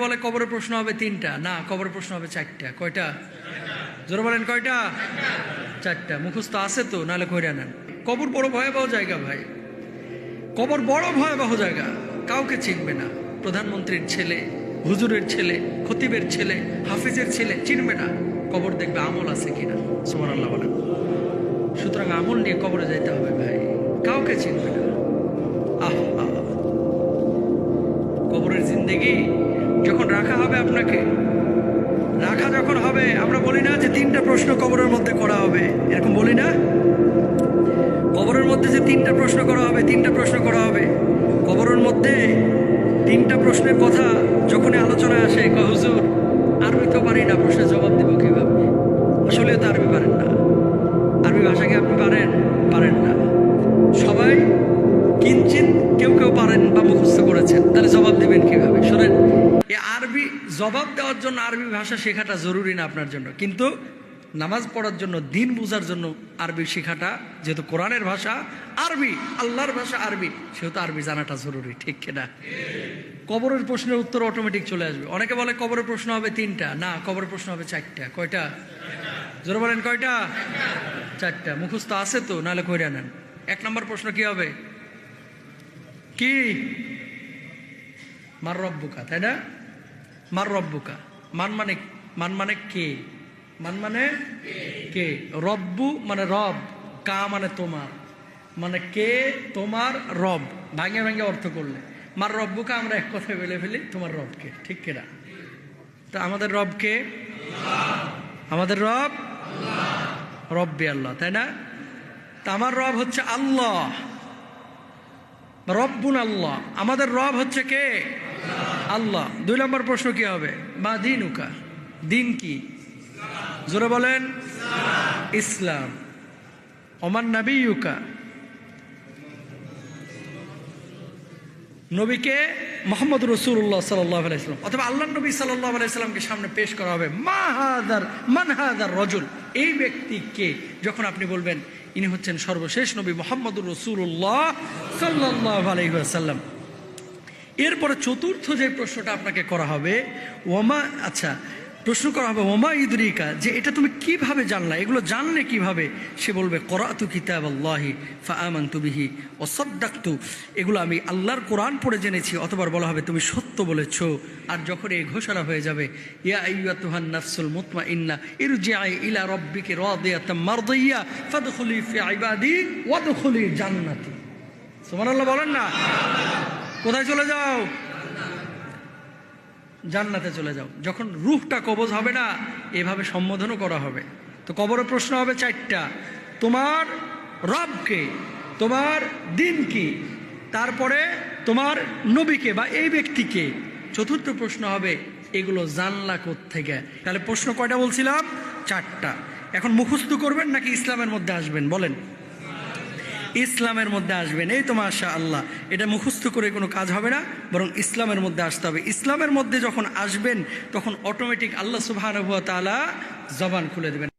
বলে কবরের প্রশ্ন হবে তিনটা, না কবরের প্রশ্ন হবে চারটা। কয়টা? জোরে বলেন কয়টা? চারটা। মুখস্থ আছে তো, নাহলে কইরা নেন। কবর বড় ভয়াবহ জায়গা ভাই, কবর বড় ভয়াবহ জায়গা। কাউকে চিনবে না, প্রধানমন্ত্রীর ছেলে, হুজুরের ছেলে, খতিবের ছেলে, হাফিজের ছেলে চিনবে না। কবর দেখবে আমল আছে কিনা। সুবহানাল্লাহ বলেন। সুতরাং আমল নিয়ে কবরে যাইতে হবে ভাই, কাউকে চিনবে না। কবরের জিন্দেগি যখন রাখা হবে, আপনাকে রাখা যখন হবে, আমরা বলি না যে তিনটা প্রশ্ন কবরের মধ্যে করা হবে, এরকম বলি না? কবরের মধ্যে যে তিনটা প্রশ্ন করা হবে, তিনটা প্রশ্ন করা হবে। কবরের মধ্যে তিনটা প্রশ্নের কথা যখনই আলোচনা আসে, হুজুর আরবি তো পারি না, প্রশ্নের জবাব দেবো কিভাবে? আসলে তো আরবি পারেন না। আরবি ভাষাকে আপনি পারেন না। সবাই কিঞ্চিত কেউ কেউ পারেন বা মুখস্থ করেছেন, তাহলে জবাব দেবেন কিভাবে? শোনেন, এই আরবি জবাব দেওয়ার জন্য আরবি ভাষা শেখাটা জরুরি না আপনার জন্য, কিন্তু নামাজ পড়ার জন্য, দিন বোঝার জন্য আরবি শেখাটা, যেহেতু কোরআনের ভাষা আরবি, আল্লাহর ভাষা আরবি, সেহেতু আরবি জানাটা জরুরি, ঠিক কিনা? কবরের প্রশ্নের উত্তর অটোমেটিক চলে আসবে। অনেকে বলে কবরের প্রশ্ন হবে তিনটা, না কবরের প্রশ্ন হবে চারটা। কয়টা? জোরে বলেন কয়টা? চারটা। মুখস্থ আছে তো, নাহলে কইরা নেন। 1 নম্বর প্রশ্ন কি হবে? কি? মার রব্বুকা, তাই না? মার রব্বুকা, মান মানে কে? মান মানে কে? রব্বু মানে রব, কা মানে তোমার, মানে কে তোমার রব। ভাঙে ভাঙে অর্থ করলে মার রব্বুকা আমরা এক কথায় বলে ফেলি, তোমার রবকে, ঠিক কিনা? তা আমাদের রবকে, আমাদের রব রব্বি আল্লাহ, তাই না? তা আমার রব হচ্ছে আল্লাহ, রব্বুন আল্লাহ। আমাদের রব হচ্ছে কে? আল্লাহ। 2 নম্বর প্রশ্ন কি হবে? মা দিনুকা, দিন কি? জোরে বলেন ইসলাম। ওমান নবিয়ুকা, নবীকে মোহাম্মদ রাসূলুল্লাহ সাল্লাল্লাহু আলাইহি ওয়াসাল্লাম অথবা আল্লাহ নবী সাল্লাল্লাহু আলাইহি ওয়াসাল্লামকে সামনে পেশ করা হবে। মান হাদার রাজুল, এই ব্যক্তি কে? যখন আপনি বলবেন ইনি হচ্ছেন সর্বশেষ নবী মুহাম্মদুর রাসূলুল্লাহ সাল্লাল্লাহু আলাইহি ওয়াসাল্লাম। এরপরে চতুর্থ যে প্রশ্নটা আপনাকে করা হবে, প্রশ্ন করা হবে ওমা ইদরিকা, যে এটা তুমি কিভাবে জানলা, এগুলো জানলে কিভাবে? সে বলবে করাতু কিতাবাল্লাহি ফাআমানতু বিহি ওয়া সাদ্দাকতু, এগুলো আমি আল্লাহর কোরআন পড়ে জেনেছি। অতবার বলা হবে তুমি সত্য বলেছো। আর যখন এই ঘোষণা হয়ে যাবে, ইয়া আইয়্যাতুহান নাফসুল মুতমাইন্না ইরজিই ইলা রাব্বিকি রাদিয়াতাম মারদিয়া ফাদখুলি ফি ইবাদি ওয়াদখুলি জান্নাতি। সুবহানাল্লাহ বলেন না? কোথায় চলে যাও? জান্নাতে চলে যাও। যখন রূহটা কবজ হবে না, এভাবে সম্বোধনও করা হবে। তো কবরের প্রশ্ন হবে 4টা। তোমার রবকে, তোমার দিন কি, তারপরে তোমার নবীকে বা এই ব্যক্তিকে। চতুর্থ প্রশ্ন হবে এগুলো জানলা কোত্থেকে? তাহলে প্রশ্ন কয়টা বলছিলাম? 4টা। এখন মুখস্থ করবেন নাকি ইসলামের মধ্যে আসবেন? বলেন। ইসলামের মধ্যে আসবেন। এই তো মাশাআল্লাহ, এটা মুখস্থ করে কোনো কাজ হবে না, বরং ইসলামের মধ্যে আসতে হবে। ইসলামের মধ্যে যখন আসবেন, তখন অটোমেটিক আল্লাহ সুবহানাহু ওয়া তাআলা জবান খুলে দেবেন।